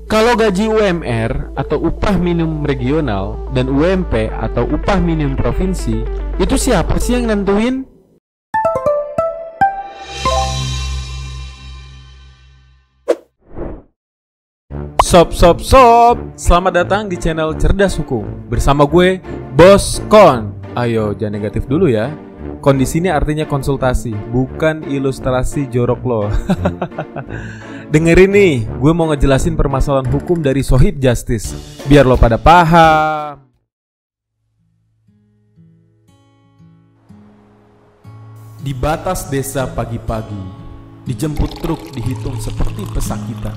Kalau gaji UMR atau upah minimum regional dan UMP atau upah minimum provinsi, itu siapa sih yang nentuin? Sob, selamat datang di channel Cerdas Hukum bersama gue, Bos Kon. Ayo, jangan negatif dulu ya. Kon di sini artinya konsultasi, bukan ilustrasi jorok lo. Dengerin nih, gue mau ngejelasin permasalahan hukum dari Sohib Justice, biar lo pada paham. Di batas desa pagi-pagi, dijemput truk dihitung seperti pesakitan,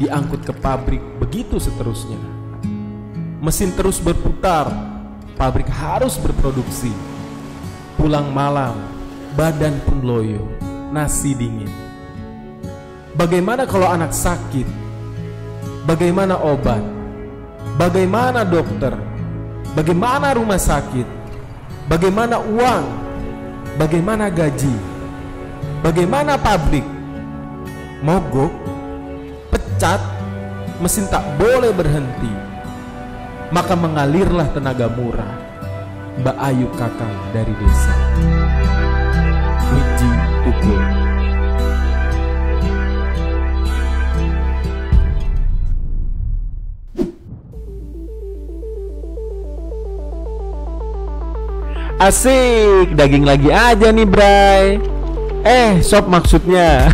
diangkut ke pabrik, begitu seterusnya. Mesin terus berputar, pabrik harus berproduksi. Pulang malam, badan pun loyo, nasi dingin. Bagaimana kalau anak sakit? Bagaimana obat? Bagaimana dokter? Bagaimana rumah sakit? Bagaimana uang? Bagaimana gaji? Bagaimana pabrik? Mogok? Pecat? Mesin tak boleh berhenti. Maka mengalirlah tenaga murah. Mbak Ayu Kakang dari desa. Wiji Tukul. Asik, daging lagi aja nih, Bray. Sob maksudnya.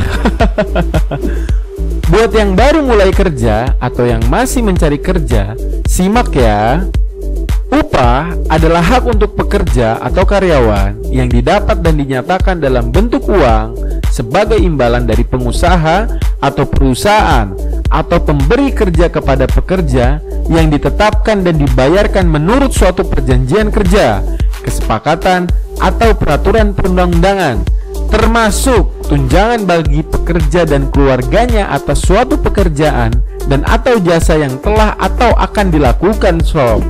Buat yang baru mulai kerja atau yang masih mencari kerja, simak ya. Upah adalah hak untuk pekerja atau karyawan yang didapat dan dinyatakan dalam bentuk uang sebagai imbalan dari pengusaha atau perusahaan atau pemberi kerja kepada pekerja yang ditetapkan dan dibayarkan menurut suatu perjanjian kerja, kesepakatan, atau peraturan perundang-undangan, termasuk tunjangan bagi pekerja dan keluarganya atas suatu pekerjaan dan atau jasa yang telah atau akan dilakukan sob.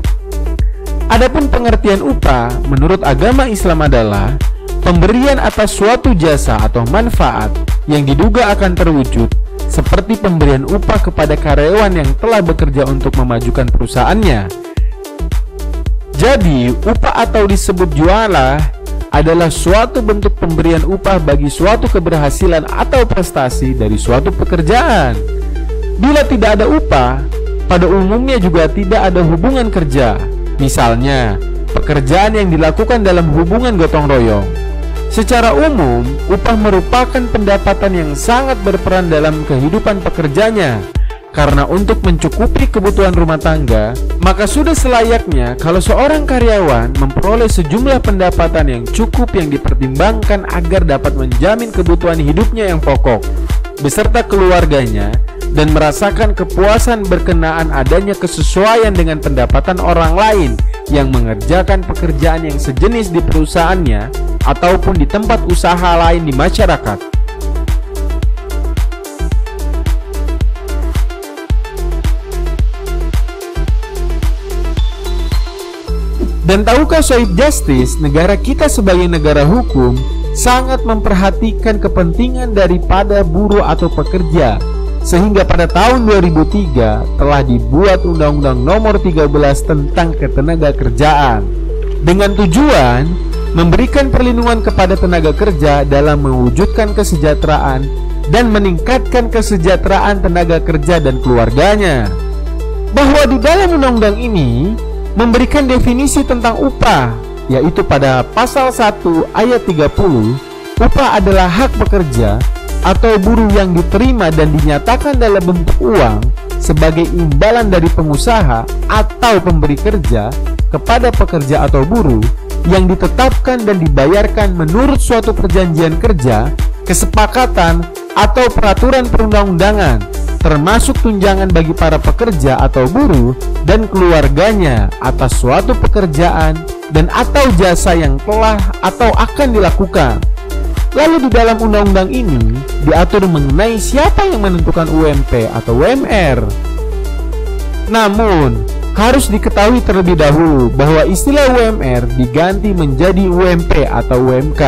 Adapun pengertian upah menurut agama Islam adalah pemberian atas suatu jasa atau manfaat yang diduga akan terwujud, seperti pemberian upah kepada karyawan yang telah bekerja untuk memajukan perusahaannya. Jadi, upah atau disebut jualah adalah suatu bentuk pemberian upah bagi suatu keberhasilan atau prestasi dari suatu pekerjaan. Bila tidak ada upah, pada umumnya juga tidak ada hubungan kerja. Misalnya, pekerjaan yang dilakukan dalam hubungan gotong royong. Secara umum, upah merupakan pendapatan yang sangat berperan dalam kehidupan pekerjanya. Karena untuk mencukupi kebutuhan rumah tangga, maka sudah selayaknya kalau seorang karyawan memperoleh sejumlah pendapatan yang cukup yang dipertimbangkan agar dapat menjamin kebutuhan hidupnya yang pokok beserta keluarganya dan merasakan kepuasan berkenaan adanya kesesuaian dengan pendapatan orang lain yang mengerjakan pekerjaan yang sejenis di perusahaannya ataupun di tempat usaha lain di masyarakat. Dan tahukah Sohib Justice, negara kita sebagai negara hukum sangat memperhatikan kepentingan daripada buruh atau pekerja, sehingga pada tahun 2003 telah dibuat Undang-Undang Nomor 13 tentang Ketenagakerjaan dengan tujuan memberikan perlindungan kepada tenaga kerja dalam mewujudkan kesejahteraan dan meningkatkan kesejahteraan tenaga kerja dan keluarganya. Bahwa di dalam undang-undang ini memberikan definisi tentang upah, yaitu pada pasal 1 ayat 30, upah adalah hak pekerja atau buruh yang diterima dan dinyatakan dalam bentuk uang sebagai imbalan dari pengusaha atau pemberi kerja kepada pekerja atau buruh yang ditetapkan dan dibayarkan menurut suatu perjanjian kerja, kesepakatan, atau peraturan perundang-undangan, termasuk tunjangan bagi para pekerja atau buruh dan keluarganya atas suatu pekerjaan dan atau jasa yang telah atau akan dilakukan. Lalu di dalam undang-undang ini diatur mengenai siapa yang menentukan UMP atau UMR. Namun, harus diketahui terlebih dahulu bahwa istilah UMR diganti menjadi UMP atau UMK,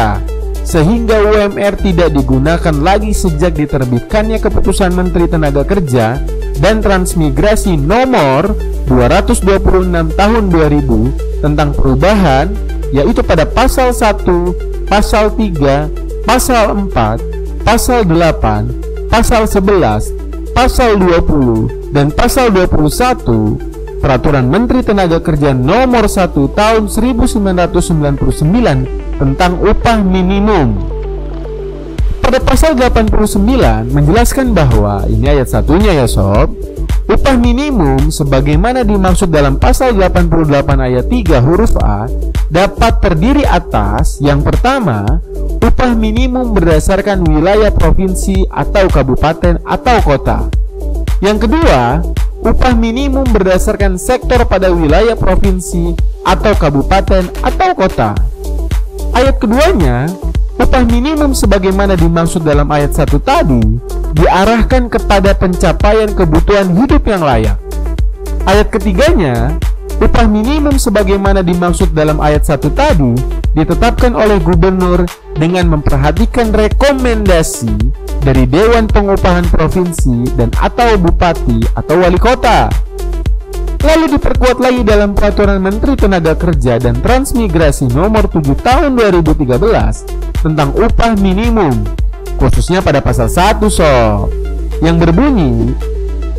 sehingga UMR tidak digunakan lagi sejak diterbitkannya Keputusan Menteri Tenaga Kerja dan Transmigrasi nomor 226 tahun 2000 tentang perubahan, yaitu pada pasal 1, pasal 3, pasal 4, pasal 8, pasal 11, pasal 20, dan pasal 21 Peraturan Menteri Tenaga Kerja nomor 1 tahun 1999 tentang upah minimum. Pada pasal 89 menjelaskan bahwa, ini ayat satunya ya sob, upah minimum sebagaimana dimaksud dalam pasal 88 ayat 3 huruf A dapat terdiri atas yang pertama, upah minimum berdasarkan wilayah provinsi atau kabupaten atau kota. Yang kedua, upah minimum berdasarkan sektor pada wilayah provinsi atau kabupaten atau kota. Ayat keduanya, upah minimum sebagaimana dimaksud dalam ayat 1 tadi diarahkan kepada pencapaian kebutuhan hidup yang layak. Ayat ketiganya, upah minimum sebagaimana dimaksud dalam ayat 1 tadi ditetapkan oleh gubernur dengan memperhatikan rekomendasi dari Dewan Pengupahan Provinsi dan atau Bupati atau Wali Kota. Lalu diperkuat lagi dalam Peraturan Menteri Tenaga Kerja dan Transmigrasi nomor 7 tahun 2013 tentang upah minimum, khususnya pada pasal 1 sob, yang berbunyi,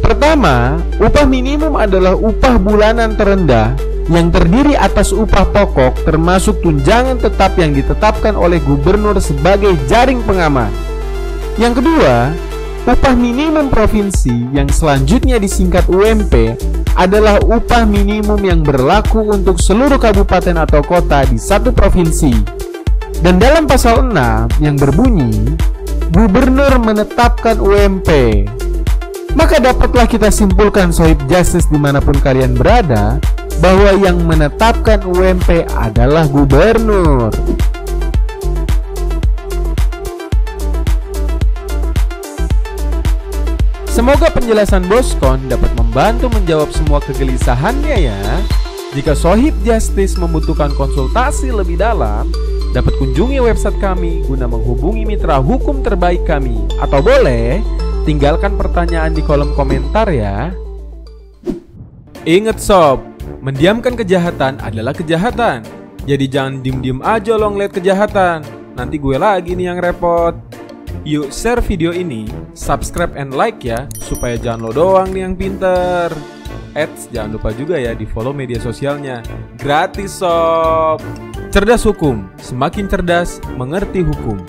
pertama, upah minimum adalah upah bulanan terendah yang terdiri atas upah pokok termasuk tunjangan tetap yang ditetapkan oleh gubernur sebagai jaring pengaman. Yang kedua, upah minimum provinsi yang selanjutnya disingkat UMP adalah upah minimum yang berlaku untuk seluruh kabupaten atau kota di satu provinsi. Dan dalam pasal 6 yang berbunyi, gubernur menetapkan UMP. Maka dapatlah kita simpulkan Sohib Justice dimanapun kalian berada, bahwa yang menetapkan UMP adalah gubernur. Semoga penjelasan Boskon dapat membantu menjawab semua kegelisahannya ya. Jika Sohib Justice membutuhkan konsultasi lebih dalam, dapat kunjungi website kami guna menghubungi mitra hukum terbaik kami. Atau boleh, tinggalkan pertanyaan di kolom komentar ya. Ingat sob, mendiamkan kejahatan adalah kejahatan. Jadi jangan diem-diem aja lo ngeliat kejahatan. Nanti gue lagi nih yang repot. Yuk share video ini, subscribe and like ya, supaya jangan lo doang nih yang pinter. Jangan lupa juga ya di follow media sosialnya. Gratis sob. Cerdas hukum, semakin cerdas mengerti hukum.